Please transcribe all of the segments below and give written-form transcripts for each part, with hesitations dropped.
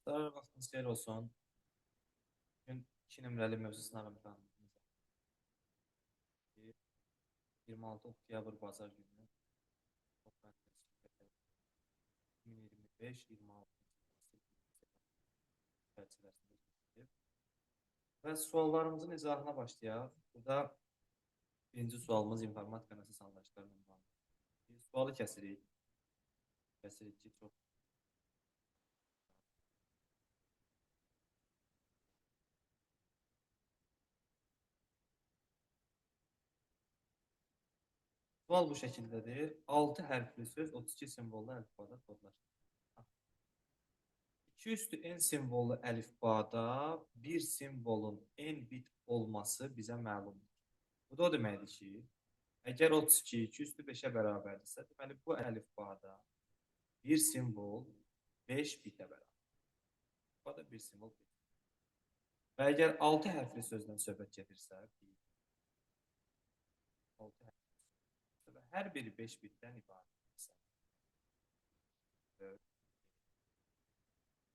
Daha vaxtınız xeyir olsun. Bugün 2 nömrəli mövzusunu aramızda 26 oktyabr bazar günü 2025-26 çərçivəsində keçirilib. Və suallarımızın izahına başlayaq. Burada birinci sualımız informatika nəsil anlayışlarının ünvanıdır. Sualı kəsirik. Kəsirik ki, çox sual bu şəkildədir. 6 hərfli söz 32 simvollu əlifbada kodlaşır. 2 üstü n simvollu əlifbada bir simvolun n bit olması bizə məlumdur. Bu da o deməkdir ki, əgər 32 2 üstü 5-ə bərabərdirsə, deməli bu əlifbada bir simvol 5 bitə bərabər. Bu da bir simvol 5. Və əgər 6 hərfli sözdən söhbət gedirsə, 6 hərfli və hər biri 5 bitdən ibarətdirsə,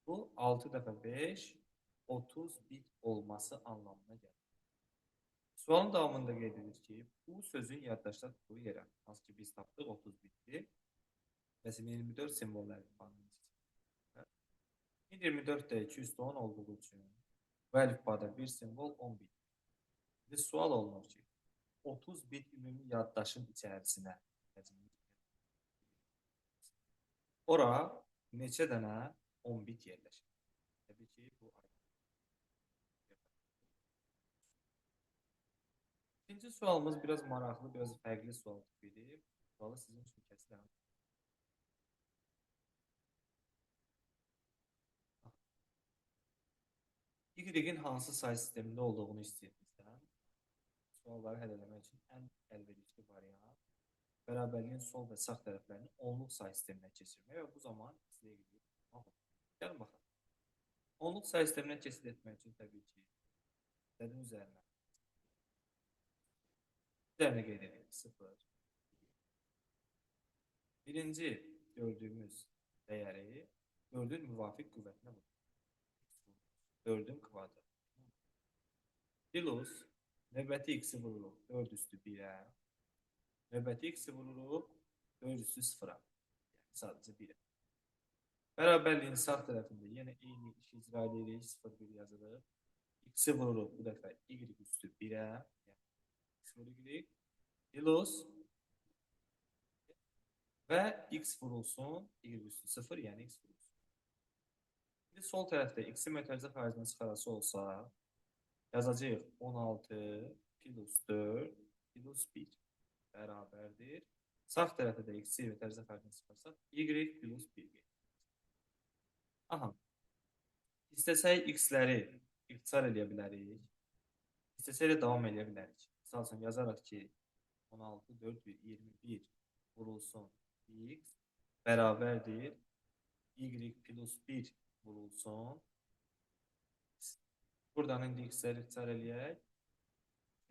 bu 6 dəfə 5 30 bit olması anlamına gəlir. Sualın davamında qeyd edir ki, bu sözün yaddaşda tutduğu yerə, hansı ki biz tapdıq 30 bitdir. Məsələn 24 simvollu əlifbanın içində. 24 də 210 olduğu üçün bu əlifbada bir simvol 10 bit. İndi sual olunur ki, 30 bit ümumi yaddaşın içərisinə ora neçə dənə 10 bit yerləşir? Təbii ki, bu İkinci sualımız biraz maraqlı, biraz fərqli sual tipidir. Sualı sizin üçün kəsiləm. Y-in hansı say sistemində olduğunu istəyirsən, sualları həll etmək üçün ən əlverişli variant bərabərliyin sol və sağ tərəflərini onluq say sisteminə keçirmək və bu zaman sizə gidiyor. Gəlin baxın. Onluq say sisteminə keçid etmək üçün təbii ki, istədiyiniz üzərinə qeyd edin. 0. Birinci gördüyümüz dəyəri 4-ün müvafiq qüvvətinə vurur. 4-ün kvadratı. Plus növbəti x-i vururuq 4 üstü 1-ə. Növbəti x-i vururuq 4 üstü 0-a. Yəni sadəcə 1-ə. Bərabərliyin sağ tərəfində yenə eyni işi icra edirik. 0-1 yazılır. X-i vururuq bu dəfə y üstü 1-ə. Yəni x vururuq. Plus və x vurulsun y üstü 0, yəni x vurulsun. İndi sol tərəfdə x-i mötərizə faizindən çıxarası olsa, yazacağıq 16 plus 4 plus 1 bərabərdir. Sağ tərəfdə də x-i mötərizə faizindən çıxarsaq, y plus 1 gedir. Aha. İstəsək x-ləri ixtisar edə bilərik. İstəsək də davam edə bilərik. Misal üçün yazaraq ki, 16, 4, 1, 21 vurulsun x bərabərdir. Y plus 1 vurulsun. Buradan indi x-ləri ixtisar eləyək.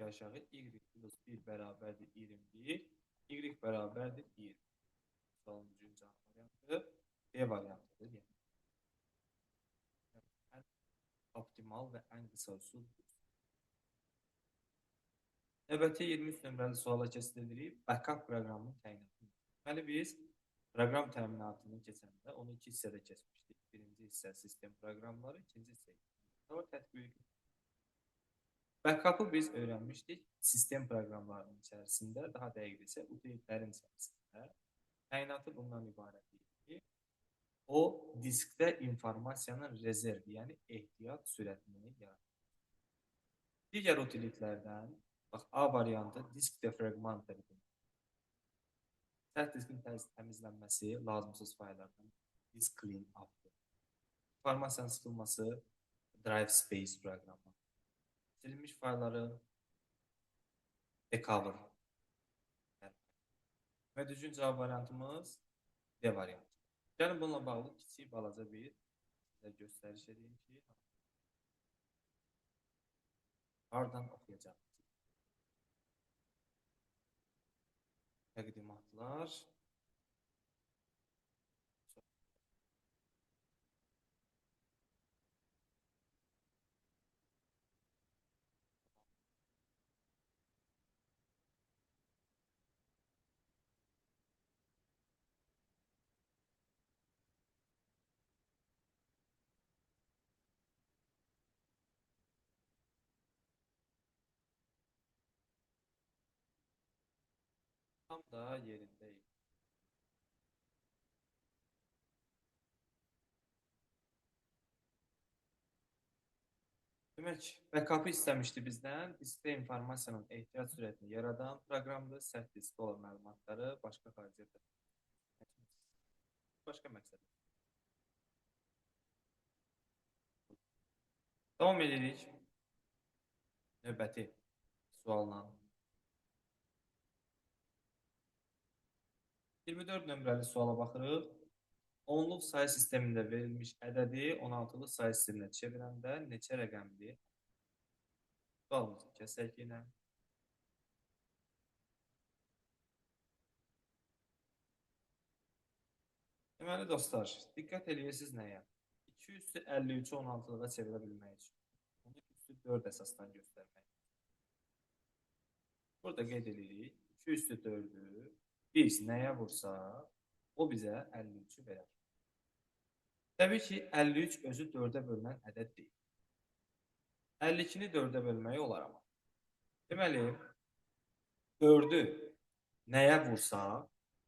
Aşağı y plus 1 bərabərdir 21. Y bərabərdir 20. Sualın üçüncü variantı B variantıdır. Yəni ən optimal və ən qısa üsuldur. Növbəti 23 nömrəli suala keçid edirik. Backup proqramının təyinatını. Deməli biz proqram təminatını keçəndə onu iki hissədə keçmişdik. Birinci hissə sistem proqramları, ikinci hissə tətbiq. Backup'ı biz öyrənmişdik sistem proqramlarının içərisində, daha dəqiq isə utilitlərin içərisində. Təyinatı bundan ibarətdir ki, o diskdə informasiyanın rezervi, yəni ehtiyat sürətini yaradır. Digər utilitlərdən, bax, A variantı disk defragment tərəfindən. Sərt diskin təmizlənməsi lazımsız fayllardan disk clean up-dır. İnformasiyanın sıxılması drive space proqramı. Silinmiş faylları recover. Və düzgün cavab variantımız D variantı. Gəlin bununla bağlı kiçik balaca bir göstəriş edeyim ki, hardan oxuyacağım. Təqdimatlar. Tam da yerindeyim. Demək, backup istəmişdi bizdən. Diskdə informasiyanın ehtiyac sürətini yaradan proqramdır. Sərt diskdə olan məlumatları başqa xarici başqa məqsəd. Davam edirik. Növbəti sualla. 24 nömrəli suala baxırıq. Onluq sayı sistemində verilmiş ədədi 16-lıq sayı sisteminə çevirəndə neçə rəqəmli? Sualımızı kəsək yenə. Deməli dostlar, diqqət edirsiniz nəyə? 2 üstü 53-ü 16-lığa çevirə bilmək üçün. Onu üstü 4 əsasdan göstərmək. Burada qeyd edirik. 2 üstü 4-ü biz nəyə vursa, o bizə 53-ü verər. Təbii ki, 53 özü 4-ə bölünən ədəd deyil. 52-ni 4-ə bölmək olar amma. Deməli, 4-ü nəyə vursa,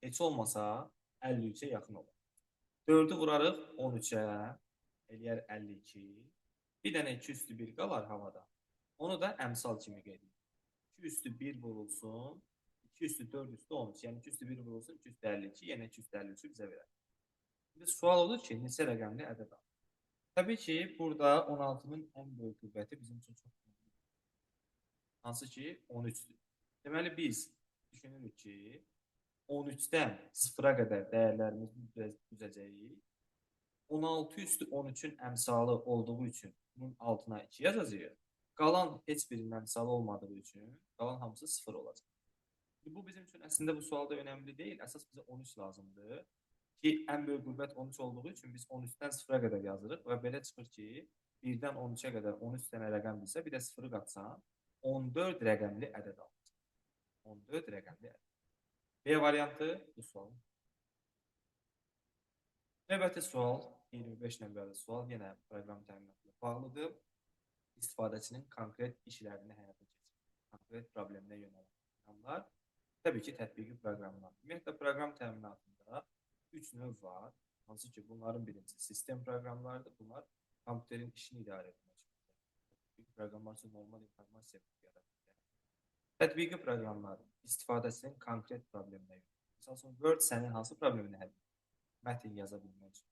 heç olmasa 53-ə yaxın olur. 4-ü vurarıq 13-ə, eləyər 52. Bir dənə 2 üstü 1 qalar havada. Onu da əmsal kimi qeyd edirik. 2 üstü 1 vurulsun, 2 üstü 4 üstü 13. Yəni 2 üstü 1 vurulsun, 2 üstü 52, yenə 2 üstü 53-ü bizə verər. Şimdi sual olur ki, neçə rəqəmli ədəd alır? Təbii ki, burada 16-nın ən böyük qüvvəti bizim üçün çox önemli. Hansı ki, 13-dür. Deməli, biz düşünürük ki, 13-dən 0-a qədər dəyərlərimizi düzəcəyik. 16 üstü 13-ün əmsalı olduğu üçün bunun altına 2 yazacağıq. Qalan heç birinin əmsalı olmadığı üçün qalan hamısı 0 olacaq. Bu bizim üçün əslində bu sualda önəmli deyil. Əsas bizə 13 lazımdır. Ki, ən böyük qüvvət 13 olduğu üçün biz 13-dən 0-a qədər yazırıq və belə çıxır ki, 1-dən 13-ə qədər 13 dənə rəqəmdirsə, bir də 0-ı qatsan, 14 rəqəmli ədəd alır. 14 rəqəmli ədəd. B variantı bu sual. Növbəti sual, 25 nömrəli sual, yenə proqram təminatı ilə bağlıdır. İstifadəçinin konkret işlərini həyata keçirir. Konkret probleminə yönələn proqramlar, təbii ki, tətbiqi proqramlar. Ümumiyyətlə, proqram təminatında 3 növ var. Hansı ki, bunların birincisi sistem proqramlarıdır. Bunlar kompüterin işini idarə etmək üçün. Tətbiqi proqramlar üçün normal informasiya yaratır. Tətbiqi proqramlar istifadəçinin konkret probleminə yönəlir. Məsəl üçün, Word sənin hansı problemini həll edir? Mətin yaza bilmək üçün.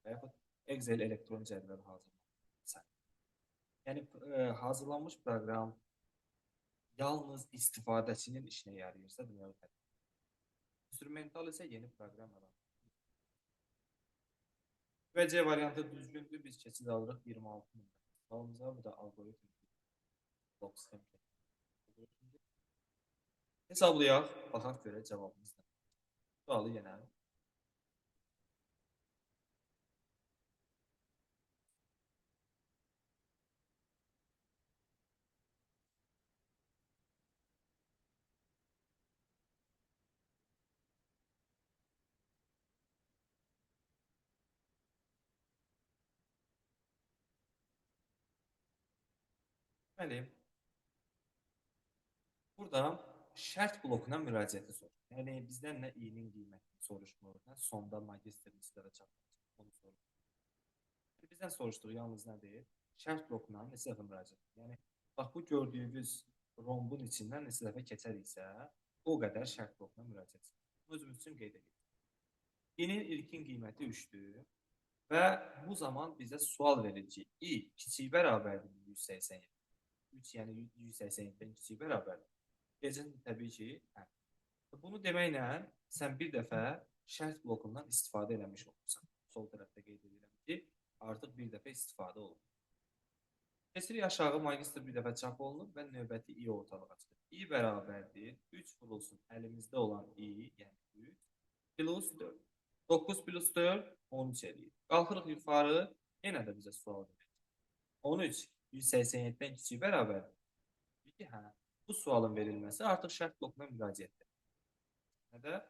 Və yaxud Excel elektron cədvəl hazırlamaq. Yəni, hazırlanmış proqram yalnız istifadəçinin işinə yarayırsa, deməli, instrumental isə yeni proqram yaratır. Və C variantı düzgündür. Biz keçid alırıq 26 nömrə. Sualımıza bu da algoritm. Hesablayaq, baxaq görək cavabımız nə. Sualı yenə. Deməli, burada şərt blokuna müraciəti soruşur. Yəni, bizdən nə i-nin qiymətini soruşmur, nə sonda magistr listlərə çatdıracaq, onu soruşur. Bizdən soruşduğu yalnız nədir? Şərt blokuna neçə dəfə müraciət edir? Yəni, bax, bu gördüyünüz rombun içindən neçə dəfə keçəriksə, o qədər şərt blokuna müraciət edir. Özümüz üçün qeyd edirik. i-nin ilkin qiyməti 3-dür və bu zaman bizə sual verir ki, i kiçik bərabərdir 187. 3 yəni 187-dən kiçik bərabərdir. Deyəcəksin, təbii ki, hə. Bunu deməklə sən bir dəfə şərt blokundan istifadə eləmiş olursan. Sol tərəfdə qeyd edirəm ki, artıq bir dəfə istifadə olunur. Keçirik aşağı, magistr bir dəfə çap olunur və növbəti i ortalığa çıxır. i bərabərdir, 3 vurulsun əlimizdə olan i, yəni 3, plus 4. 9 plus 4, 13 edir. Qalxırıq yuxarı, yenə də bizə sual verir. 13 187-dən kiçik bərabərdir. Peki, hə, bu sualın verilməsi artıq şərt blokuna müraciətdir. Nədə?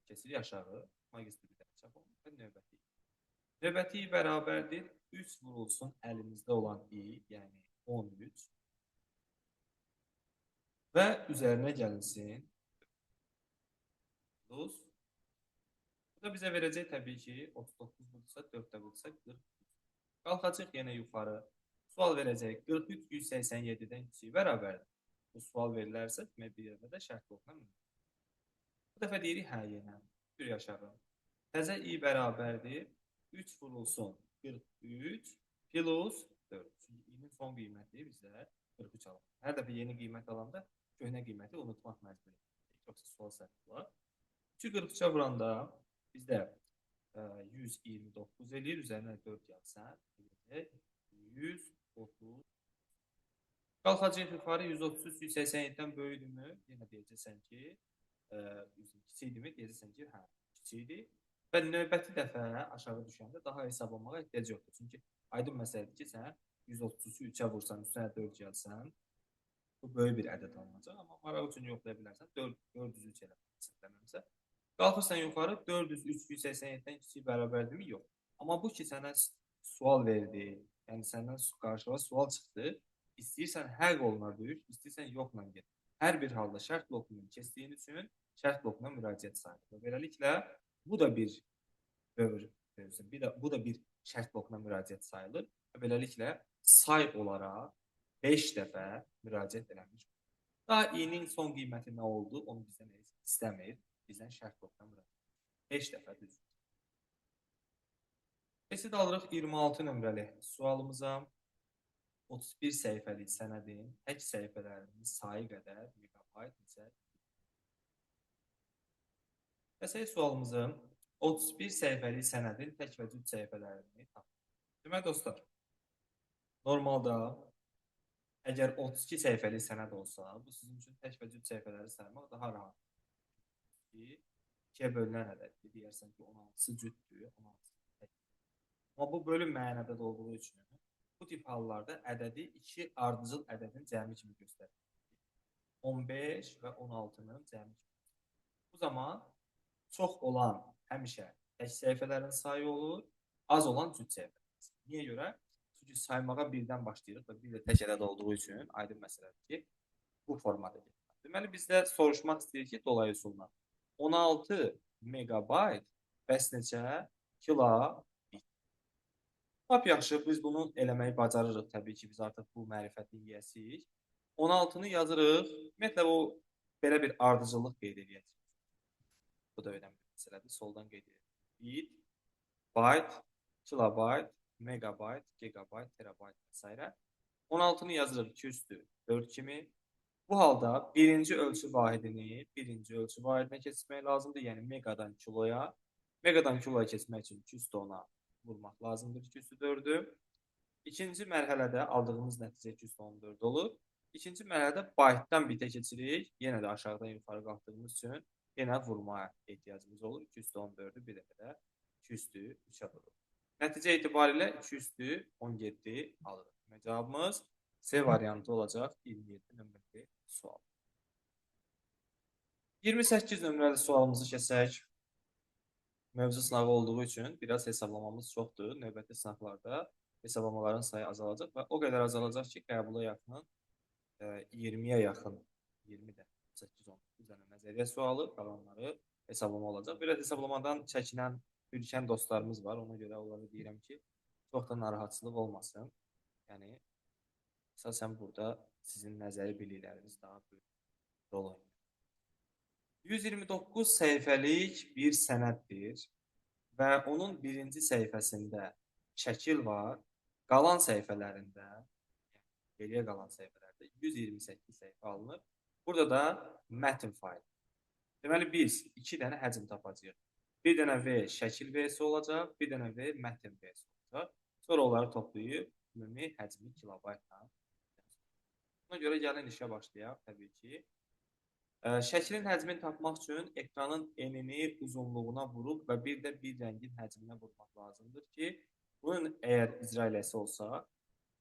Keçirik aşağı, magistr bir dəfə çap olunur və növbəti i. Növbəti i bərabərdir, 3 vurulsun əlimizdə olan i, yəni 13 və üzərinə gəlinsin 30. Bu da bizə verəcək təbii ki 39 budursa 4-də vursa 40. Qalxacaq yenə yuxarı. Sual verəcək 43 187-dən kiçik bərabərdir. Bu sual verilərsə demək bir yerdə də şərt blokuna minir. Bu dəfə deyirik hə yenə. Bir aşağı. Təzə i bərabərdir 3 vurulsun 43 plus 4. Çünki i-nin son qiyməti bizə 43 alır. Hər dəfə yeni qiymət alanda köhnə qiyməti unutmaq məcburiyyəti. Yoxsa sual səhv olar. 3-ü 43-ə vuranda bizdə 129 eləyir. Üzərinə 4 yazsan 130. Qalxacaq yuxarı 133 187-dən böyükdürmü? Yenə deyəcəksən ki, kiçikdirmi? Deyəcəksən ki, hə, kiçikdir. Və növbəti dəfə aşağı düşəndə daha hesablamağa ehtiyac yoxdur. Çünki aydın məsələdir ki, sən 133-ü 3-ə vursan, üstünə 4 yazsan, bu böyük bir ədəd alınacaq. Amma maraq üçün yoxlaya bilərsən. 403 eləməsə. Qalxırsan yuxarı 403 187-dən kiçik bərabərdirmi? Yox. Amma bu ki, sənə sual verdi. Yəni səndən qarşıma sual çıxdı. İstəyirsən hər qoluna düş, istəyirsən yoxla get. Hər bir halda şərt blokunun keçdiyin üçün şərt blokuna müraciət sayılır. Beləliklə bu da bir bu da bir şərt blokuna müraciət sayılır. Beləliklə say olaraq 5 dəfə müraciət eləmiş. Daha i-nin son qiyməti nə oldu? Onu bizdən istəmir. Bizdən şərt blokuna müraciət. 5 dəfə düz. Keçid alırıq 26 nömrəli sualımıza. 31 səhifəlik sənədin tək səhifələrinin sayı qədər megabayt neçə? Məsələ sualımızın 31 səhifəlik sənədin tək və cüt səhifələrini tapın. Demək dostlar, normalda əgər 32 səhifəlik sənəd olsa, bu sizin üçün tək və cüt səhifələri saymaq daha rahat. 2-yə bölünən ədəddir. Deyərsən ki, 16-sı cütdür, 16-sı tək. Amma bu bölünməyən ədəd olduğu üçün bu tip hallarda ədədi 2 ardıcıl ədədin cəmi kimi göstərir. 15 və 16-nın cəmi kimi. Bu zaman çox olan həmişə tək səhifələrin sayı olur, az olan cüt səhifələrin sayı. Niyə görə? Çünki saymağa birdən başlayırıq və bir də tək ədəd olduğu üçün aydın məsələdir ki, bu formada gedir. Deməli, bizdə soruşmaq istəyir ki, dolayı üsulla 16 megabayt bəs neçə kilobit? Lap yaxşı, biz bunu eləməyi bacarırıq. Təbii ki, biz artıq bu mərifətin yiyəsiyik. 16-nı yazırıq. Ümumiyyətlə, o belə bir ardıcıllıq qeyd edəcək. Bu da önəmli məsələdir. Soldan qeyd edək. Bit, byte, kilobayt, megabayt, gigabayt, terabayt və s. 16-nı yazırıq 2 üstü 4 kimi. Bu halda birinci ölçü vahidini keçirmək lazımdır. Yəni megadan kiloya. Megadan kiloya keçmək üçün 2 üstü 10-a vurmaq lazımdır 2 üstü 4-ü. İkinci mərhələdə aldığımız nəticə 2 üstü 14 olur. İkinci mərhələdə bytedan bitə keçirik. Yenə də aşağıdan yuxarı qalxdığımız üçün yenə vurmaya ehtiyacımız olur. 2 üstü 14-ü bir dəfə də 2 üstü 3-ə vurur. Nəticə etibarilə 2 üstü 17 alırıq. Cavabımız C variantı olacaq 27 nömrəli sual. 28 nömrəli sualımızı keçək. Mövzu sınağı olduğu üçün biraz hesablamamız çoxdur. Növbəti sınaqlarda hesablamaların sayı azalacaq və o qədər azalacaq ki, qəbula yaxın 20-yə yaxın 20 də 8-10 üzərində nəzəriyyə sualı, qalanları hesablama olacaq. Biraz hesablamadan çəkinən, ürkən dostlarımız var. Ona görə onlara deyirəm ki, çox da narahatçılıq olmasın. Yəni, əsasən burada sizin nəzəri bilikləriniz daha böyük rol oynayır. 129 səhifəlik bir sənəddir və onun birinci səhifəsində şəkil var. Qalan səhifələrində, geriyə qalan səhifələrdə 128 səhifə alınır. Burada da mətn faylı. Deməli, biz 2 dənə həcm tapacağıq. Bir dənə V şəkil V-si olacaq, bir dənə V mətn V-si olacaq. Sonra onları toplayıb ümumi həcmi kilobaytla. Buna görə gəlin işə başlayaq təbii ki. Şəklin həcmini tapmaq üçün ekranın enini, uzunluğuna vurub və bir də bir rəngin həcminə vurmaq lazımdır ki, bunun əgər icra eləsi olsa,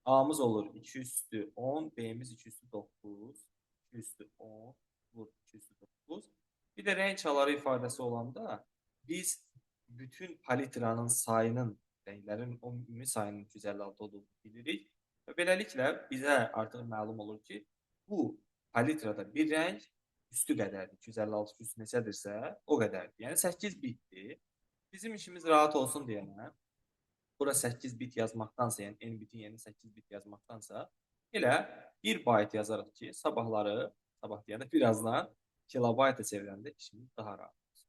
A-mız olur 2 üstü 10, B-miz 2 üstü 9, 2 üstü 10, vur 2 üstü 9. Bir də rəng çaları ifadəsi olanda biz bütün palitranın sayının, rənglərin ümumi sayının 256 olduğunu bilirik və beləliklə bizə artıq məlum olur ki, bu palitrada bir rəng üstü qədərdir. 256 üstü neçədirsə, o qədərdir. Yəni 8 bitdir. Bizim işimiz rahat olsun deyənə, bura 8 bit yazmaqdansa, yəni n bitin yerinə 8 bit yazmaqdansa, elə 1 bayt yazarıq ki, sabah deyəndə birazdan kilobayta çevirəndə işimiz daha rahat olsun.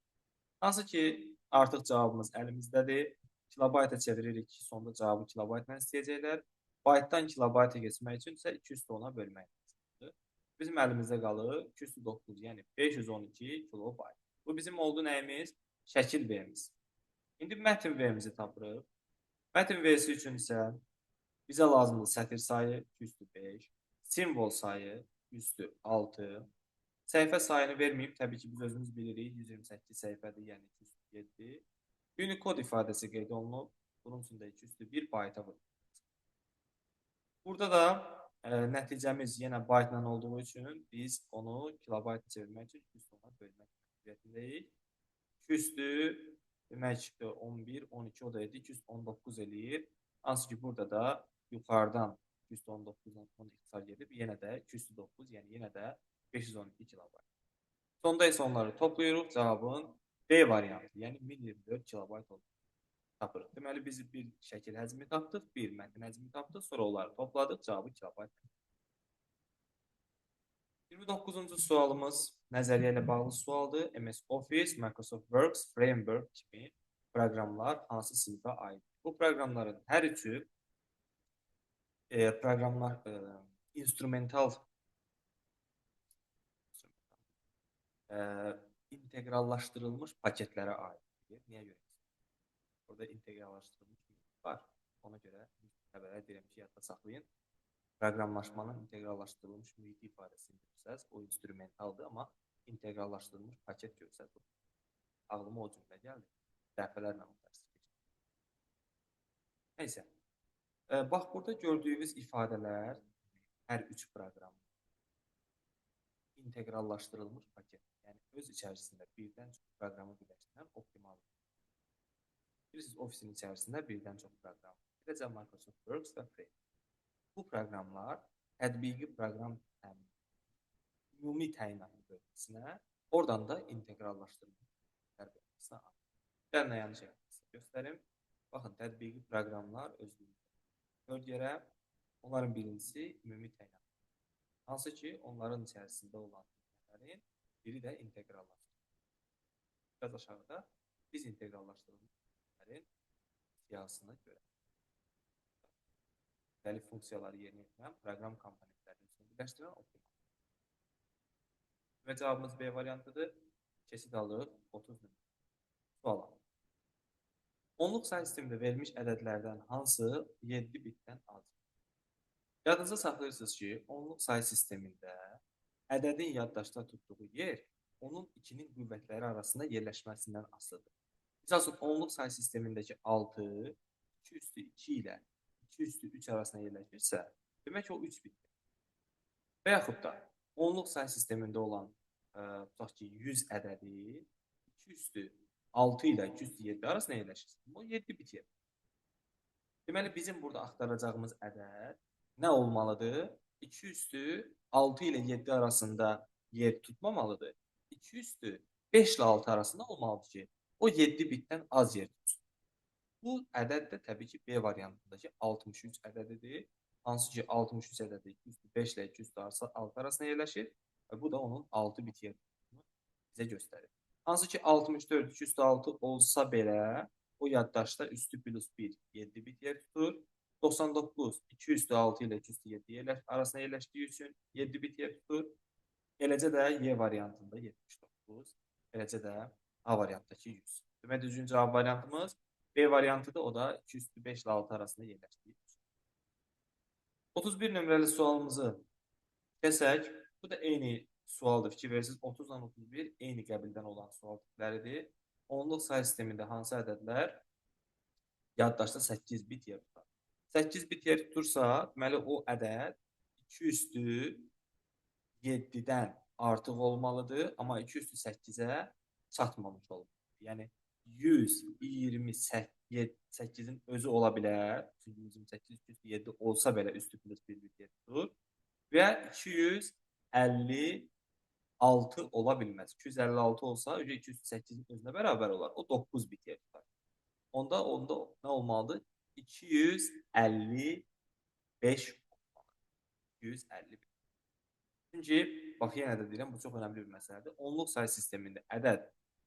Hansı ki, artıq cavabımız əlimizdədir. Kilobayta çeviririk ki, sonda cavabı kilobaytla istəyəcəklər. Baytdan kilobayta geçmək üçün isə 210-a bölmək lazımdır. Bizim əlimizdə qalır 209, yəni 512 kilobayt. Bu bizim oldu nəyimiz? Şəkil V-miz. İndi mətn V-mizi tapırıq. Mətn V-si üçün isə bizə lazımdır sətir sayı 205, simvol sayı 106, səhifə sayını verməyib, təbii ki, biz özümüz bilirik, 128 səhifədir, yəni 207. Unicode ifadəsi qeyd olunub, bunun üçün də 201 bayta vurulur. Burada da nəticəmiz yenə baytla olduğu üçün biz onu kilobayta çevirmək üçün 210-a bölmək məcburiyyətindəyik. 200-dür, demək ki, 11, 12, o da 219 eləyir. Hansı ki, burada da yuxarıdan 219-dan 10 ixtisar gedib, yenə də 209, yəni yenə də 512 kilobayt. Sonda isə onları toplayırıq, cavabın B variantı, yəni 1024 kilobayt olur. Tapırıq. Deməli, biz bir şəkil həcmi tapdıq, bir mətn həcmi tapdıq, sonra onları topladıq, cavabı kilobayt. 29-cu sualımız nəzəriyyə ilə bağlı sualdır. MS Office, Microsoft Works, Framework kimi proqramlar hansı sinifə aiddir? Bu proqramların hər üçü proqramlar instrumental inteqrallaşdırılmış paketlərə aiddir. Niyə görə? Burada inteqrallaşdırılmış var. Ona görə təbələ deyirəm ki, yadda saxlayın. Proqramlaşmanın inteqrallaşdırılmış mühiti ifadəsini görsəz, o instrumentaldır, amma inteqrallaşdırılmış paket görsəz, ağlıma o cümlə gəldi. Dəfələrlə o dərsi keçdim. Neysə, bax, burada gördüyünüz ifadələr hər üç proqram inteqrallaşdırılmış paket, yəni öz içərisində birdən çox proqramı birləşdirən optimaldır. Bilirsiniz, ofisin içərisində birdən çox proqram. Eləcə Microsoft Works və Framework. Bu proqramlar tətbiqi proqram ümumi təyinatlı bölgəsinə, oradan da inteqrallaşdırılmış bölgəsinə aid. Gəlin yanlış şəkildə göstərim. Baxın, tətbiqi proqramlar özlüyündə. Bölgələrə onların birincisi ümumi təyinatlı. Hansı ki, onların içərisində olan bölgələrin biri də inteqrallaşdırılmış. Biraz aşağıda biz inteqrallaşdırılmış bölgələrin siyahısına görə müxtəlif funksiyaları yerinə yetirən proqram komponentlərini üstünə birləşdirən optimal. Və cavabımız B variantıdır. Keçid alırıq 30 nömrə. Suala. Onluq sayı sistemində verilmiş ədədlərdən hansı 7 bitdən azdır? Yadınızda saxlayırsınız ki, onluq sayı sistemində ədədin yaddaşda tutduğu yer onun 2-nin qüvvətləri arasında yerləşməsindən asılıdır. Misal üçün, onluq sayı sistemindəki 6 2 üstü 2 ilə 2 üstü 3 arasında yerləşirsə, demək ki, o 3 bitdir. Və yaxud da onluq sayı sistemində olan tutaq ki, 100 ədədi 2 üstü 6 ilə 2 üstü 7 arasında yerləşirsə, o 7 bit yer. Deməli, bizim burada axtaracağımız ədəd nə olmalıdır? 2 üstü 6 ilə 7 arasında yer tutmamalıdır. 2 üstü 5 ilə 6 arasında olmalıdır ki, o 7 bitdən az yer tutsun. Bu ədəd də təbii ki, B variantındakı 63 ədədidir. Hansı ki, 63 ədədi 5 ilə 206 arasında yerləşir və bu da onun 6 bit yer tutduğunu bizə göstərir. Hansı ki, 64 206 olsa belə, o yaddaşda üstü plus 1 7 bit yer tutur. 99 2 üstü 6 ilə 2 üstü 7 arasında yerləşdiyi üçün 7 bit yer tutur. Eləcə də Y variantında 79, eləcə də A variantdakı 100. Demək, düzgün cavab variantımız B variantıdır, o da 2 üstü 5 ilə 6 arasında yerləşdirir. 31 nömrəli sualımızı kəsək. Bu da eyni sualdır. Fikir verirsiniz, 30 ilə 31 eyni qəbildən olan sual tipləridir. Onluq sayı sistemində hansı ədədlər yaddaşda 8 bit yer tutar? 8 bit yer tutursa, deməli o ədəd 2 üstü 7-dən artıq olmalıdır, amma 2 üstü 8-ə çatmamış olmalıdır. Yəni 128-in özü ola bilər. Çünki 128 üstü 7 olsa belə üstü plus 1 bit yer tutur. Və 256 6 ola bilməz. 256 olsa 208-in özünə bərabər olar. O 9 bit yer tutar. Onda nə olmalıdır? 255 255. Çünki bax yenə də deyirəm, bu çox önəmli bir məsələdir. Onluq say sistemində ədəd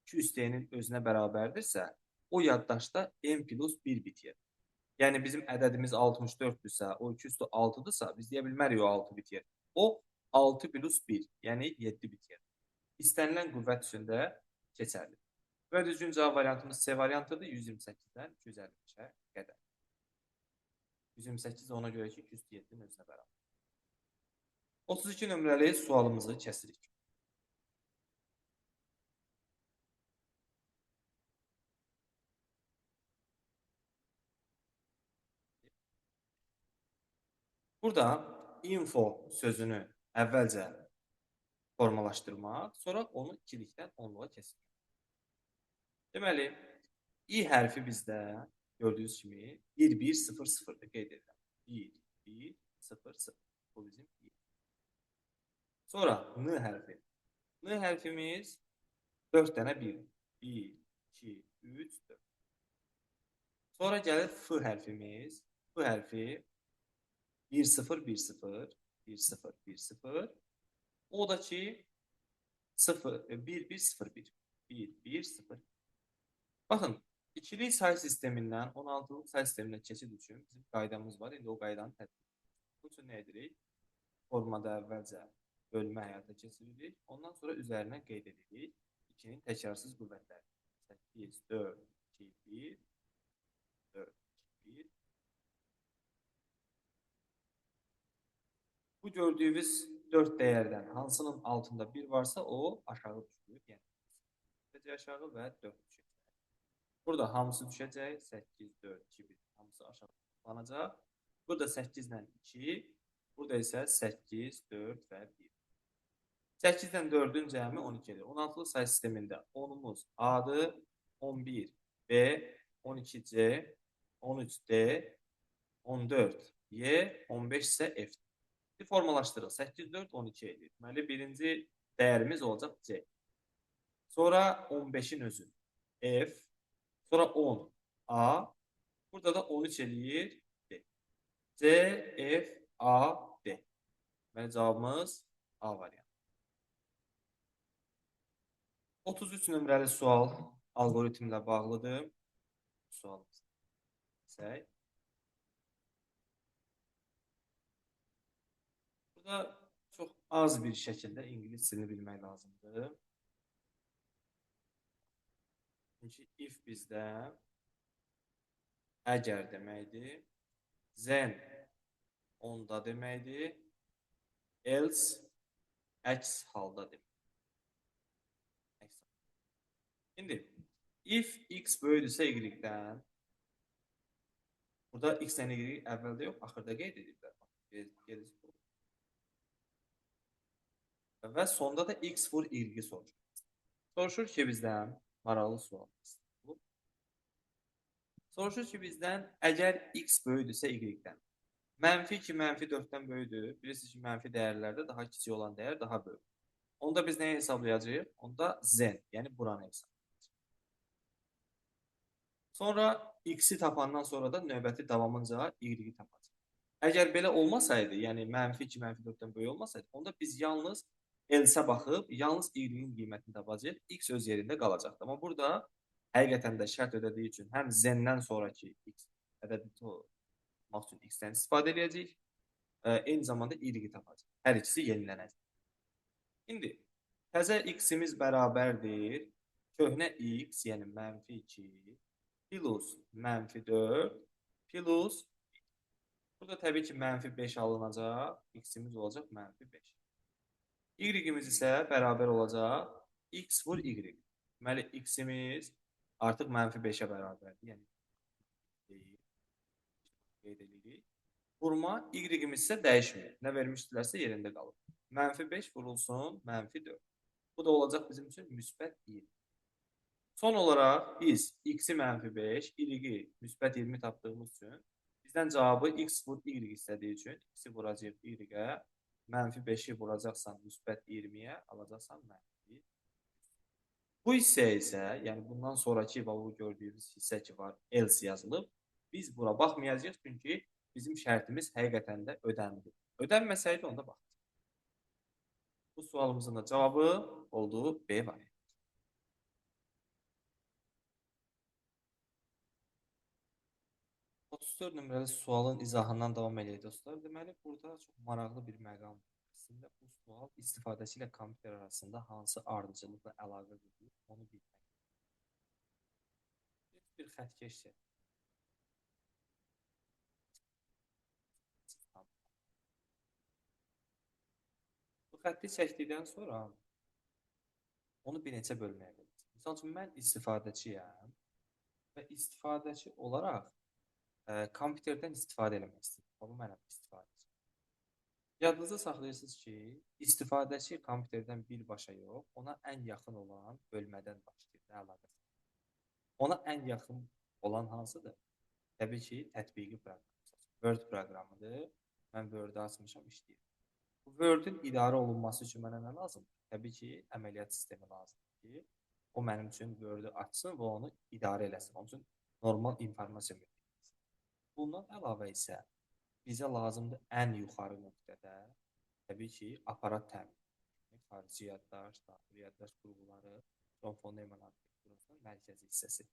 2 üstəyin özünə bərabərdirsə, o yaddaşda n plus 1 bit yer. Yəni bizim ədədimiz 64-dürsə, o 2 üstü 6-dırsa, biz deyə bilmərik o 6 bit yer. O 6 plus 1, yəni 7 bit yer. İstənilən qüvvət üçün də keçərli. Və düzgün cavab variantımız C variantıdır. 128-dən 255-ə qədər. 128 ona görə ki, 207-nin özünə bərabər. 32 nömrəli sualımızı kəsirik. Burada info sözünü əvvəlcə formalaşdırmaq, sonra onu ikilikdən onluğa keçirmək. Deməli, i hərfi bizdə gördüyünüz kimi 1100-dır qeyd edirəm. 1100. Bu bizim i. Sonra n hərfi. N hərfimiz 4 dənə 1. 1, 2, 3, 4. Sonra gəlir f hərfimiz. F hərfi 1010 1010. O da ki 1101 1101. Baxın, ikilik say sistemindən 16-lıq say sisteminə keçid üçün bizim qaydamız var. İndi o qaydanı tətbiq edirik. Bunun üçün nə edirik? Formada əvvəlcə bölmə həyata keçiririk. Ondan sonra üzərinə qeyd edirik 2-nin təkrarsız qüvvətləri. 8, 4, 2, 1, 4, 2, 1. Bu gördüyümüz 4 dəyərdən hansının altında 1 varsa o aşağı düşür. Yəni aşağı və 4 düşəcək. Burada hamısı düşəcək. 8, 4, 2, 1. Hamısı aşağı toplanacaq. Burada 8 ilə 2. Burada isə 8, 4 və 1. 8-dən 4-ün cəmi 12-dir. 16-lıq say sistemində 10-umuz A-dır, 11 B, 12C, 13D, 14 Y, 15 isə F. Formalaşdırıq. 8, 4, 12 edir. Deməli, birinci dəyərimiz olacaq C. Sonra 15-in özü F. Sonra 10 A. Burada da 13 eləyir D. C, F, A, D. Deməli, cavabımız A variantı. 33 nömrəli sual algoritmlə bağlıdır. Sualımız. Burada çox az bir şəkildə ingilis dilini bilmək lazımdır. Çünki if bizdə əgər deməkdir, then onda deməkdir, else əks halda deməkdir. İndi if x böyüdürsə y-dən, burada x ilə y əvvəldə yox, axırda qeyd ediblər. Və sonda da x vur y soruşur. Soruşur ki bizdən, maraqlı sual. Soruşur ki bizdən, əgər x böyüdürsə y-dən, mənfi 2, mənfi 4-dən böyüdür. Bilirsiniz ki, mənfi dəyərlərdə daha kiçik olan dəyər daha böyük. Onda biz nəyi hesablayacağıq? Onda zen, yəni buranı hesablayacağıq. Sonra x-i tapandan sonra da növbəti davamınca y-i tapacaq. Əgər belə olmasaydı, yəni mənfi 2, mənfi 4-dən böyük olmasaydı, onda biz yalnız else baxıb, yalnız y-in qiymətini tapacaq, x öz yerində qalacaqdı. Amma burada həqiqətən də şərt ödədiyi üçün həm zen-dən sonraki x ədədi tutmaq üçün x-dən istifadə edəcəyik, eyni zamanda y-i tapacaq. Hər ikisi yenilənəcək. İndi təzə x-imiz bərabərdir köhnə x, yəni mənfi 2 plus mənfi 4 plus 1. Burada təbii ki, mənfi 5 alınacaq, x-imiz olacaq mənfi 5. Y-imiz isə bərabər olacaq x vur y. Deməli, x-imiz artıq mənfi 5-ə bərabərdir. Yəni, qeyd edirik. Vurma, y-imiz isə dəyişmir. Nə vermişdilərsə yerində qalır. Mənfi 5 vurulsun, mənfi 4. Bu da olacaq bizim üçün müsbət 20. Son olaraq biz x-i mənfi 5, y-i müsbət 20 tapdığımız üçün bizdən cavabı x vur y istədiyi üçün x-i vuracaq y-ə, -5'i vuracaqsan müsbət 20-yə, alacaqsan -1. Bu hissə isə, yəni bundan sonrakı və bu gördüyümüz hissə ki var, else yazılıb. Biz bura baxmayacağıq çünki bizim şərtimiz həqiqətən də ödəndi. Ödənməsəydi onda bax. Bu sualımızın da cavabı oldu B variantı. 34 nömrəli sualın izahından davam edək dostlar. Deməli, burada çox maraqlı bir məqam var. Əslində bu sual istifadəçi ilə kompüter arasında hansı ardıcıllıqla əlaqə qurulur, onu bilmək. Bir xəttkeş çək. Bu xətti çəkdikdən sonra onu bir neçə bölməyə böləcək. Misal üçün, mən istifadəçiyəm və istifadəçi olaraq kompüterdən istifadə eləmək istəyirəm. Bu mənim istifadəçi. Yadınızda saxlayırsınız ki, istifadəçi kompüterdən birbaşa yox, ona ən yaxın olan bölmədən başlayır, əlaqəsi. Ona ən yaxın olan hansıdır? Təbii ki, tətbiqi proqramı. Word proqramıdır. Mən Word-ü açmışam, işləyir. Bu Word-ün idarə olunması üçün mənə nə lazımdır? Təbii ki, əməliyyat sistemi lazımdır ki, o mənim üçün Word-ü açsın və onu idarə eləsin. Onun üçün normal informasiya mühitində. Bundan əlavə isə bizə lazımdır ən yuxarı nöqtədə, təbii ki, aparat təmin. Xarici yaddaş, daxili yaddaş qurğuları, John von Neumann arxitekturunun mərkəzi hissəsi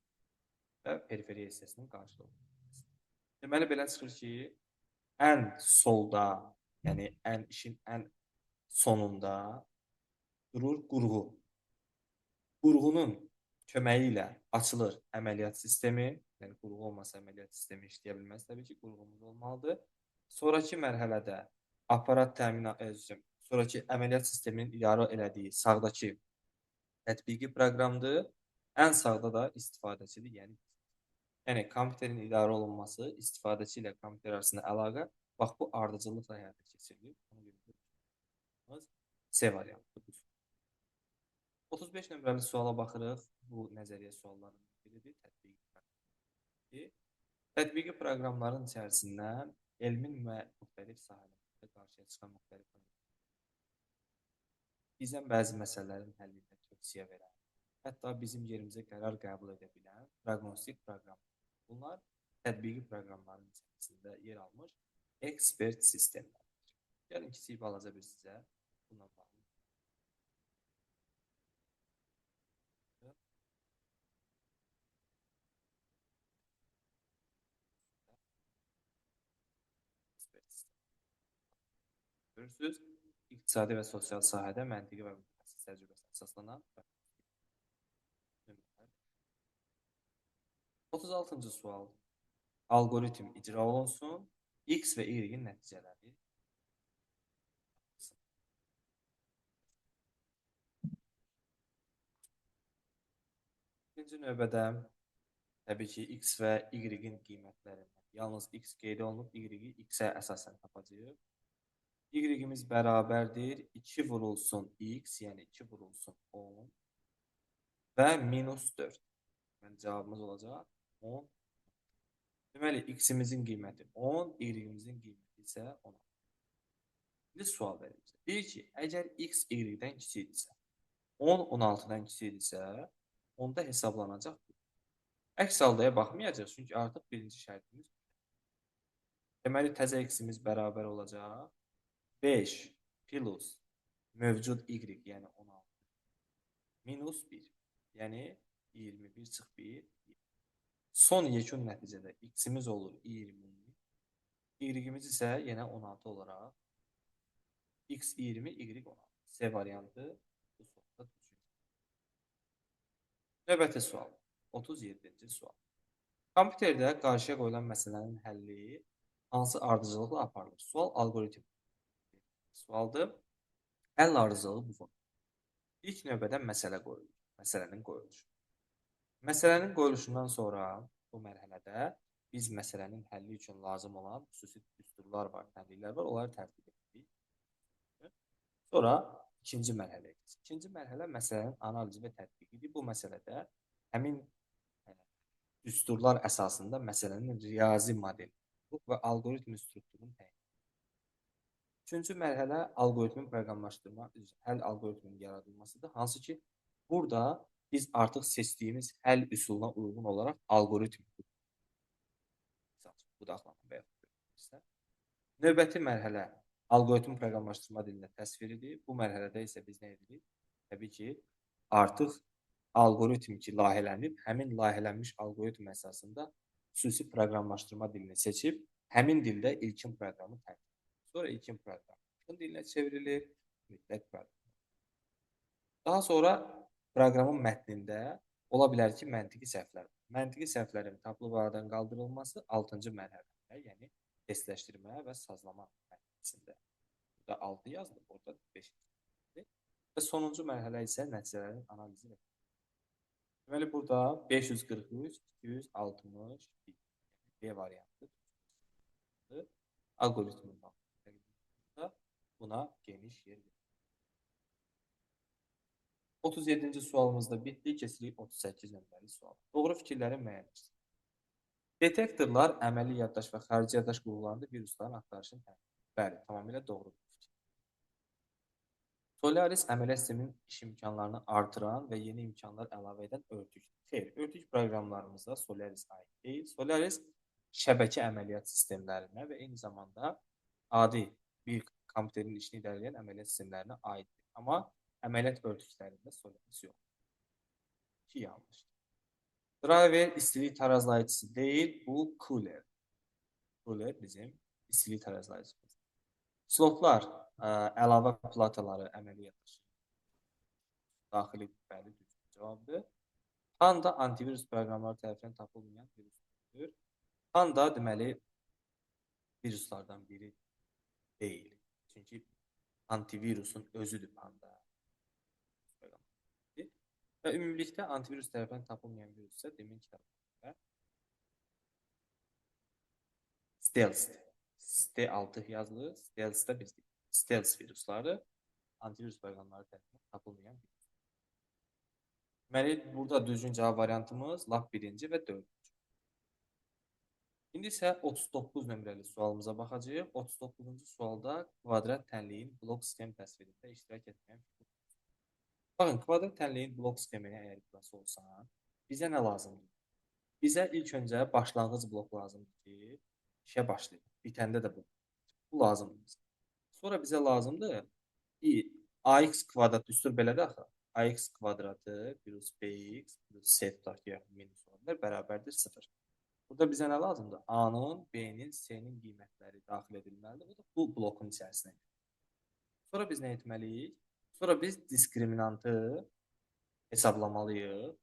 və periferiya hissəsinin qarşılığı. Deməli, belə çıxır ki, ən solda, yəni işin ən sonunda durur qurğu. Qurğunun köməyi ilə açılır əməliyyat sistemi. Yəni, qurğu olmasa əməliyyat sistemi işləyə bilməz. Təbii ki, qurğumuz olmalıdır. Sonraki mərhələdə aparat təminatı, sonraki əməliyyat sisteminin idarə elədiyi sağdakı tətbiqi proqramdır. Ən sağda da istifadəçidir, yəni kompüterin idarə olunması, istifadəçi ilə kompüter arasında əlaqə, bax bu ardıcıllıqla həyata keçirilir. C variantıdır. 35 nömrəli suala baxırıq. Bu nəzəriyyə suallarından biridir. Tətbiqi proqramların içərisindən elmin müxtəlif sahələrində qarşıya çıxan müxtəlif bizə bəzi məsələlərin həllinə tövsiyə verən, hətta bizim yerimizə qərar qəbul edə bilən proqnostik proqram. Bunlar tətbiqi proqramların içərisində yer almış ekspert sistemlərdir. Gəlin kiçik balaca bir sizə bundan baxın. Görürsünüz, iqtisadi və sosial sahədə məntiqi və mütəxəssis təcrübəsi əsaslanan 36-cı sual. Alqoritm icra olunsun, X və Y-in nəticələri. İkinci növbədə təbii ki, X və Y-in qiymətlərindən yalnız X qeyd olunub, Y-i X-ə əsasən tapacağıq. Y-imiz bərabərdir 2 vurulsun X, yəni 2 vurulsun 10 və minus 4. Yəni, cavabımız olacaq 10. Deməli, X-imizin qiyməti 10, Y-imizin qiyməti isə 10. İndi sual verir. Deyir ki, əgər X Y-dən kiçikdirsə, 10 16-dan kiçikdirsə, onda hesablanacaq. Əks haldaya baxmayacaq, çünki artıq birinci şərtimiz. Deməli, təzə X-imiz bərabər olacaq 5 plus mövcud Y, yəni 16, minus 1, yəni 21 çıx 1. Son yekun nəticədə X-imiz olur 20, Y-imiz isə yenə 16 olaraq X 20, Y 16. C variantı bu sualda düzgün. Növbəti sual. 37-ci sual. Kompüterdə qarşıya qoyulan məsələnin həlli hansı ardıcılıqla aparılır? Sual alqoritm sualdır. Həll ardıcılığı bu form. İlk növbədə məsələ qoyulur. Məsələnin qoyuluşu. Məsələnin qoyuluşundan sonra bu mərhələdə biz məsələnin həlli üçün lazım olan xüsusi düsturlar var, təbliğlər var, onları tərtib etdik. Sonra ikinci mərhələyə keçdik. İkinci mərhələ məsələnin analizi və tətbiqidir. Bu məsələdə həmin düsturlar əsasında məsələnin riyazi modeli və alqoritm strukturunun təyin. Üçüncü mərhələ alqoritmin proqramlaşdırma, həll alqoritminin yaradılmasıdır. Hansı ki, burada biz artıq seçdiyimiz həll üsuluna uyğun olaraq alqoritm budaqlama və yaxud növbəti mərhələ alqoritm proqramlaşdırma dilində təsviridir. Bu mərhələdə isə biz nə edirik? Təbii ki, artıq alqoritm ki, layihələnib, həmin layihələnmiş alqoritm əsasında xüsusi proqramlaşdırma dilini seçib, həmin dildə ilkin proqramı təyin edirik. Sonra ilkin proqram dilinə çevrilir, mütləq proqram. Daha sonra proqramın mətnində ola bilər ki, məntiqi səhvlər. Məntiqi səhvlərin tapılıb aradan qaldırılması 6-cı mərhələdə, yəni testləşdirmə və sazlama mərhələsində. Burada 6 yazılıb, orada 5. Və sonuncu mərhələ isə nəticələrin analizi və deməli, burada 543, 260, B variantı alqoritmin buna geniş yer verir. 37-ci sualımızda bitdi. Keçirik 38 nömrəli sual. Doğru fikirləri müəyyənləşdirin. Detektorlar əməli yaddaş və xarici yaddaş qurğularında virusların axtarışını təmin edir. Bəli, tamamilə doğrudur. Solaris əməliyyat sisteminin iş imkanlarını artıran və yeni imkanlar əlavə edən örtük. Xeyr, örtük proqramlarımızda Solaris aid deyil. Solaris şəbəkə əməliyyat sistemlərinə və eyni zamanda adi bir kompüterin işini idarələyən əməliyyat sistemlərinə aiddir. Amma əməliyyat örtüklərində Solaris yox. 2 yanlış. Driver istilik tarazlayıcısı deyil, bu cooler. Cooler bizim istilik tarazlayıcımız. Slotlar əlavə plataları əməliyyat daxili bəli düzgün cavabdır. Panda antivirus proqramları tərəfindən tapılmayan virusdur. Panda deməli viruslardan biri deyil. Çünki antivirusun özüdür Panda. Və ümumilikdə antivirus tərəfindən tapılmayan virus isə demin kitabında stealth. ST6 yazılır. Stealth-da bizdir. Stealth virusları antivirus proqramları tərəfindən tapılmayan virus. Deməli, burada düzgün cavab variantımız lap birinci və dördüncü. İndi isə 39 nömrəli sualımıza baxacağıq. 39-cu sualda kvadrat tənliyin blok sistem təsvirində iştirak etməyən baxın, kvadrat tənliyin blok sisteminə əgər burası olsa, bizə nə lazımdır? Bizə ilk öncə başlanğıc blok lazımdır ki, işə başlayaq. Bitəndə də bu lazımdır. Sonra bizə lazımdır ax kvadrat üstür belədir axı. Ax kvadratı plus bx plus c tutaq ki, minus olanlar bərabərdir 0. Burada bizə nə lazımdır? A-nın, B-nin, C-nin qiymətləri daxil edilməlidir. Bu blokun içərisinə. Sonra biz nə etməliyik? Sonra biz diskriminantı hesablamalıyıq.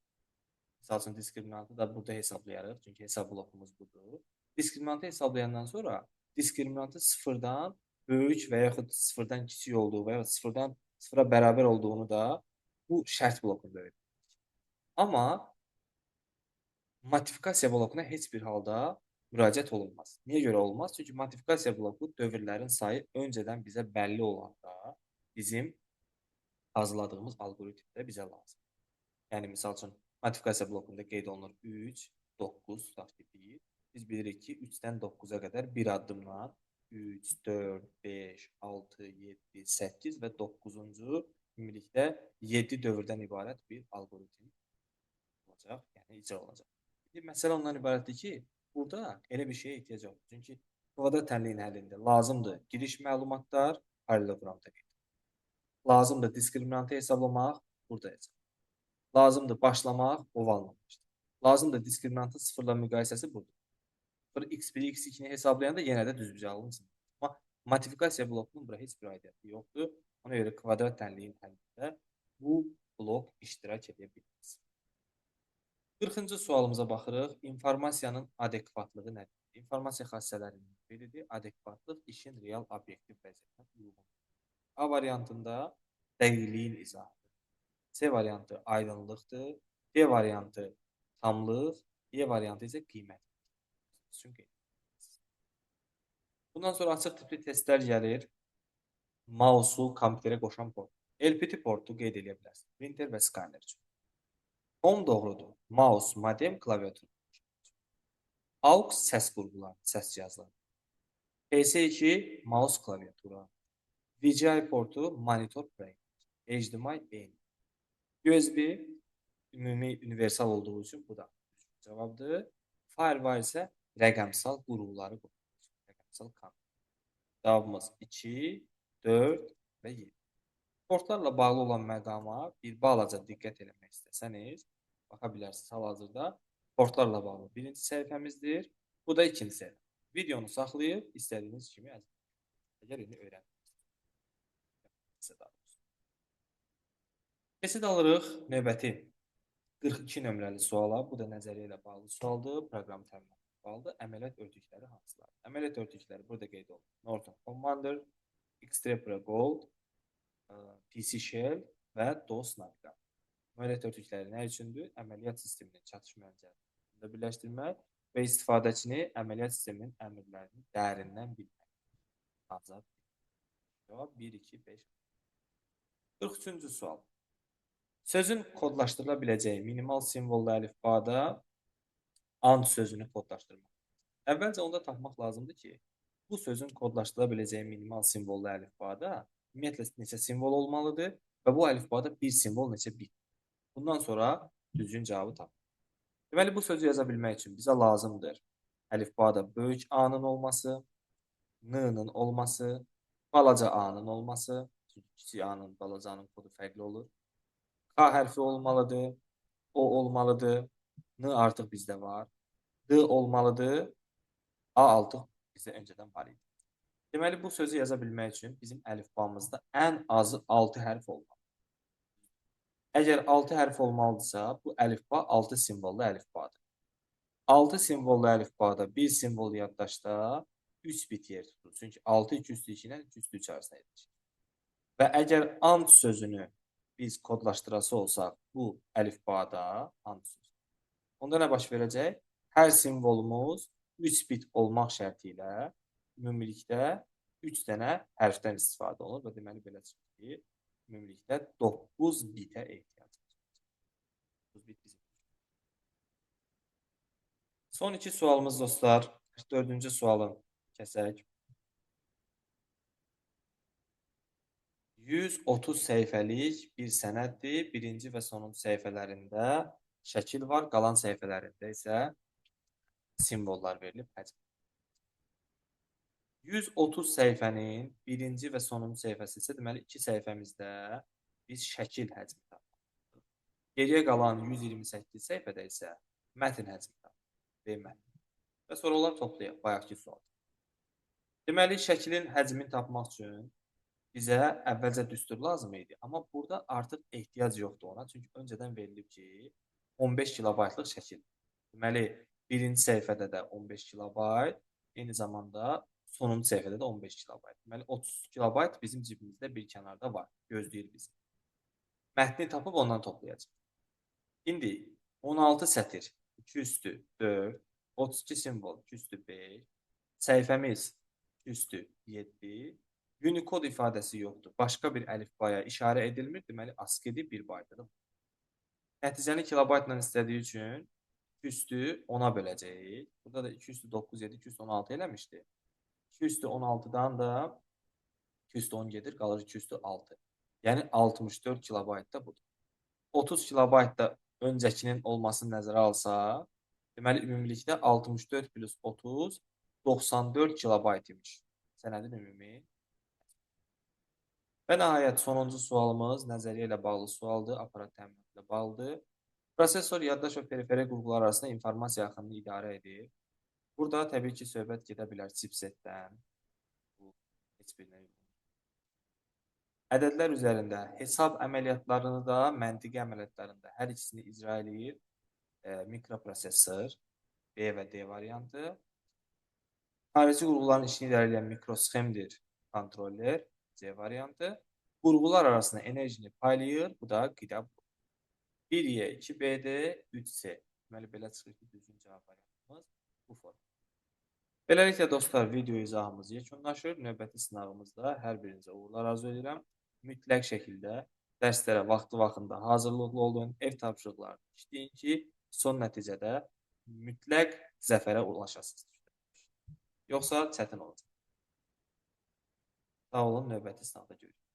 Misal üçün, diskriminantı da burada hesablayarıq. Çünki hesab blokumuz budur. Diskriminantı hesablayandan sonra diskriminantı 0-dan böyük və yaxud 0-dan kiçik olduğu və yaxud 0-dan 0-a bərabər olduğunu da bu şərt blokunda öyrəndik. Amma modifikasiya blokuna heç bir halda müraciət olunmaz. Niyə görə olmaz? Çünki modifikasiya bloku dövrlərin sayı öncədən bizə bəlli olanda bizim hazırladığımız alqoritmdə bizə lazım. Yəni, misal üçün, modifikasiya blokunda qeyd olunur 3, 9, tutaq ki, 1. Biz bilirik ki, 3-dən 9-a qədər bir addımla 3, 4, 5, 6, 7, 8 və 9-cu ümumilikdə 7 dövrdən ibarət bir alqoritm olacaq, yəni icra olacaq. Məsələ ondan ibarətdir ki, burada elə bir şeyə ehtiyac yoxdur. Çünki kvadrat tənliyin həllində lazımdır giriş məlumatlar, paralelogramda qeyd. Lazımdır diskriminantı hesablamaq, burada hesab. Lazımdır başlamaq, ovalla. Lazımdır diskriminantın sıfırla müqayisəsi burada. Sonra x1, x2-ni hesablayanda yenə də düz bir cavabımız. Amma modifikasiya blokunun bura heç bir aidiyyəti yoxdur. Ona görə kvadrat tənliyin həllində bu blok iştirak edə bilməz. 40-cı sualımıza baxırıq. İnformasiyanın adekvatlığı nədir? İnformasiya xassələrindən biridir. Adekvatlıq işin real obyektiv vəziyyətinə uyğun. A variantında dəqiqliyin izahıdır. C variantı aydınlıqdır. D variantı tamlıq. E variantı isə qiymət. Bundan sonra açıq tipli testlər gəlir. Mausu kompüterə qoşan port. LPT portu qeyd edə bilərsiniz. Printer və skaner üçün. Tom doğrudur. Mouse, modem, klaviatur. AUX səs qurğuları, səs cihazları. PS2 mouse klaviatura. VGA portu monitor play. HDMI beyin. USB ümumi universal olduğu için bu da cavabdır. Firewire ise rəqəmsal qurğuları qurulur. Rəqəmsal kanal. Cavabımız 2, 4 və 7. Portlarla bağlı olan məqama bir balaca diqqət eləmək istəsəniz, baxa bilərsiniz hal-hazırda portlarla bağlı birinci səhifəmizdir. Bu da ikinci səhifə. Videonu saxlayıb istədiyiniz kimi əzbər. Əgər indi öyrənmişsinizsə daha doğrusu. Keçid alırıq növbəti 42 nömrəli suala. Bu da nəzəriyyə ilə bağlı sualdır. Proqram təminatına bağlıdır. Əməliyyat örtükləri hansılar? Əməliyyat örtükləri burada qeyd olunur. Norton Commander, Xtrepra Gold, PC Shell və DOS Navigator. Əməliyyat örtükləri nə üçündür? Əməliyyat sisteminin çatışma əməllərini birləşdirmək və istifadəçini əməliyyat sisteminin əmrlərini dərindən bilmək. Azad. Cavab 1, 2, 5. 43-cü sual. Sözün kodlaşdırıla biləcəyi minimal simvollu əlifbada and sözünü kodlaşdırmaq. Əvvəlcə onda tapmaq lazımdır ki, bu sözün kodlaşdırıla biləcəyi minimal simvollu əlifbada ümumiyyətlə neçə simvol olmalıdır və bu əlifbada bir simvol neçə bit. Bundan sonra düzgün cavabı tapın. Deməli, bu sözü yaza bilmək üçün bizə lazımdır əlifbada böyük A-nın olması, N-nın olması, balaca A-nın olması, çünki kiçik A-nın, balaca A-nın kodu fərqli olur. K hərfi olmalıdır, O olmalıdır, N artıq bizdə var, D olmalıdır, A artıq bizdə öncədən var idi. Deməli, bu sözü yaza bilmək üçün bizim əlifbamızda ən azı 6 hərf olmalı. Əgər 6 hərf olmalıdırsa, bu əlifba 6 simvollu əlifbadır. 6 simvollu əlifbada bir simvol yaddaşda 3 bit yer tutur. Çünki 6 2 üstü 2 ilə 2 üstü 3 arasında yerləşir. Və əgər and sözünü biz kodlaşdırası olsaq, bu əlifbada and sözü. Onda nə baş verəcək? Hər simvolumuz 3 bit olmaq şərti ilə ümumilikdə 3 dənə hərfdən istifadə olunur və deməli belə çıxır ki, ümumilikdə 9 bitə ehtiyac var. 9 bit bizim. Son iki sualımız dostlar. 44-cü sualın kəsək. 130 səhifəlik bir sənəddir. Birinci və sonuncu səhifələrində şəkil var. Qalan səhifələrində isə simvollar verilib. 130 səhifənin birinci və sonuncu səhifəsi isə deməli 2 səhifəmizdə biz şəkil həcmi tapmalıyıq. Geriyə qalan 128 səhifədə isə mətn həcmi tapmalıyıq. Və sorular toplayaq, bayaqki sual. Deməli, şəklin həcmini tapmaq üçün bizə əvvəlcə düstur lazım idi. Amma burada artıq ehtiyac yoxdur ona. Çünki öncədən verilib ki, 15 kilobaytlıq şəkil. Deməli, birinci səhifədə də 15 kilobayt, eyni zamanda sonuncu səhifədə də 15 kilobayt. Deməli, 30 kilobayt bizim cibimizdə bir kənarda var, gözləyir bizi. Mətni tapıb ondan toplayacaq. İndi 16 sətir, 2 üstü 4, 32 simvol, 2 üstü 5, səhifəmiz 2 üstü 7, Unicode ifadəsi yoxdur. Başqa bir əlifbaya işarə edilmir. Deməli, ASCII bir baytıdır. Nəticəni kilobaytla istədiyi üçün 2 üstü 10-a böləcəyik. Burada da 2 üstü 9, 7, 2 üstü 16 eləmişdi. 2 üstü 16-dan da 2 üstü 10 gedir, qalır 2 üstü 6. Yəni 64 kilobayt da budur. 30 kilobayt da öncəkinin olmasını nəzərə alsa, deməli, ümumilikdə 64 plus 30, 94 kilobayt imiş. Sənədin ümumi. Və nəhayət sonuncu sualımız nəzəriyyə ilə bağlı sualdır, aparat təminatı ilə bağlıdır. Prosesor, yaddaş və periferi qurğular arasında informasiya axınını idarə edir. Burada təbii ki, söhbət gedə bilər chipsetdən. Bu heç birinə yox. Ədədlər üzərində hesab əməliyyatlarını da məntiqi əməliyyatlarında hər ikisini icra edir. Mikroprosesor B və D variantı. Xarici qurğuların işini idarə edən mikrosxemdir kontroller C variantı. Qurğular arasında enerjini paylayır. Bu da qida. 1Y, 2BD, 3C. Deməli, belə çıxır ki, düzgün cavab variantımız bu form. Beləliklə, dostlar, video izahımız yekunlaşır. Növbəti sınavımızda hər birinizə uğurlar arzu edirəm. Mütləq şəkildə dərslərə vaxtında hazırlıqlı olun. Ev tapşırıqlarını işləyin ki, son nəticədə mütləq zəfərə ulaşasınız. Yoxsa çətin olacaq. Sağ olun, növbəti sınavda görüşürük.